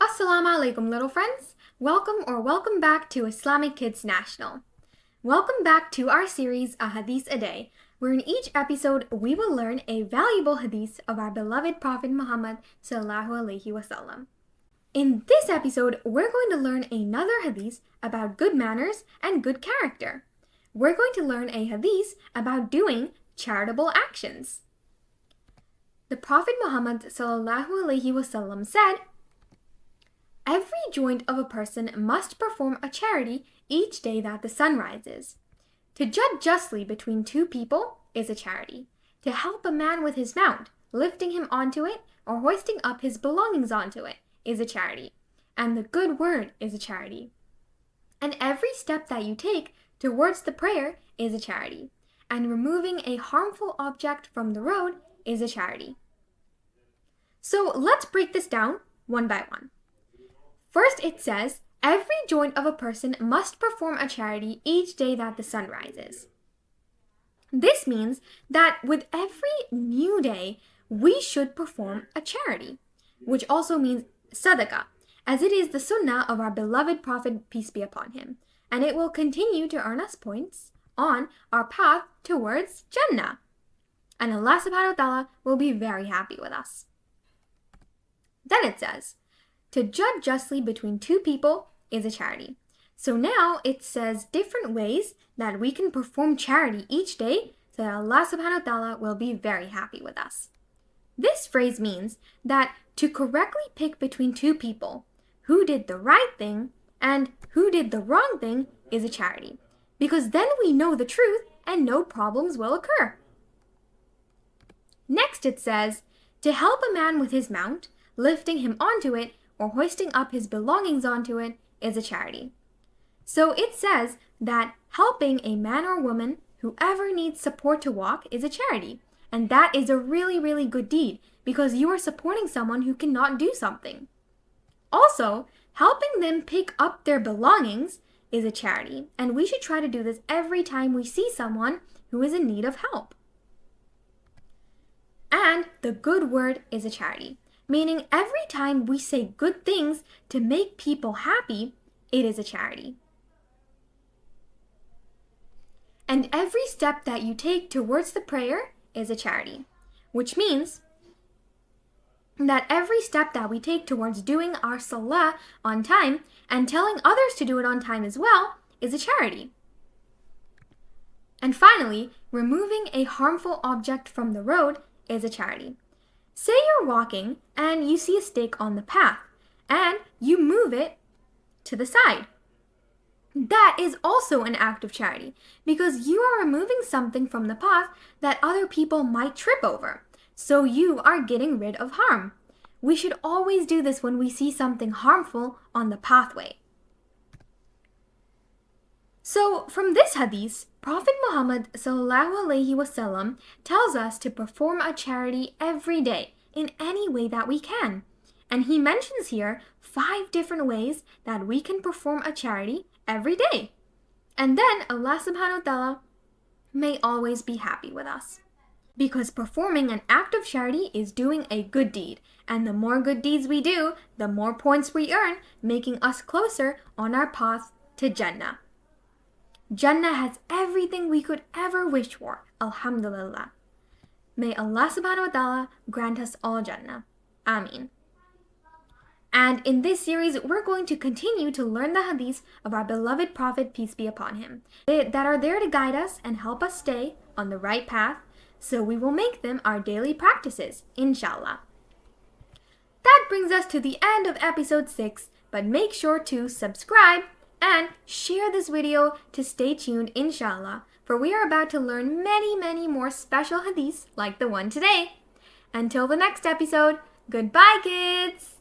Assalamu alaikum, little friends. Welcome back to Islamic Kids National. Welcome back to our series, Hadith A Day, where in each episode we will learn a valuable hadith of our beloved Prophet Muhammad sallallahu alaihi wasallam. In this episode, we're going to learn another hadith about good manners and good character. We're going to learn a hadith about doing charitable actions. The Prophet Muhammad sallallahu alaihi wasallam said, "Every joint of a person must perform a charity each day that the sun rises. To judge justly between two people is a charity. To help a man with his mount, lifting him onto it or hoisting up his belongings onto it is a charity. And the good word is a charity. And every step that you take towards the prayer is a charity. And removing a harmful object from the road is a charity." So let's break this down one by one. First, it says, every joint of a person must perform a charity each day that the sun rises. This means that with every new day, we should perform a charity, which also means sadaqah, as it is the sunnah of our beloved Prophet, peace be upon him, and it will continue to earn us points on our path towards Jannah. And Allah subhanahu wa ta'ala will be very happy with us. Then it says, to judge justly between two people is a charity. So now it says different ways that we can perform charity each day so that Allah subhanahu wa ta'ala will be very happy with us. This phrase means that to correctly pick between two people who did the right thing and who did the wrong thing is a charity, because then we know the truth and no problems will occur. Next it says, to help a man with his mount, lifting him onto it or hoisting up his belongings onto it is a charity. So it says that helping a man or woman, whoever needs support to walk, is a charity. And that is a really, really good deed because you are supporting someone who cannot do something. Also, helping them pick up their belongings is a charity. And we should try to do this every time we see someone who is in need of help. And the good word is a charity. Meaning every time we say good things to make people happy, it is a charity. And every step that you take towards the prayer is a charity, which means that every step that we take towards doing our salah on time and telling others to do it on time as well is a charity. And finally, removing a harmful object from the road is a charity. Say you're walking and you see a stake on the path and you move it to the side. That is also an act of charity because you are removing something from the path that other people might trip over. So you are getting rid of harm. We should always do this when we see something harmful on the pathway. So from this hadith, Prophet Muhammad sallallahu alaihi wasallam tells us to perform a charity every day in any way that we can. And he mentions here 5 different ways that we can perform a charity every day. And then Allah subhanahu wa ta'ala may always be happy with us. Because performing an act of charity is doing a good deed. And the more good deeds we do, the more points we earn, making us closer on our path to Jannah. Jannah has everything we could ever wish for. Alhamdulillah. May Allah subhanahu wa ta'ala grant us all Jannah. Ameen. And in this series, we're going to continue to learn the hadiths of our beloved Prophet, peace be upon him, that are there to guide us and help us stay on the right path, so we will make them our daily practices, inshallah. That brings us to the end of episode 6, but make sure to subscribe and share this video to stay tuned, inshallah, for we are about to learn many, many more special hadiths like the one today. Until the next episode, goodbye, kids!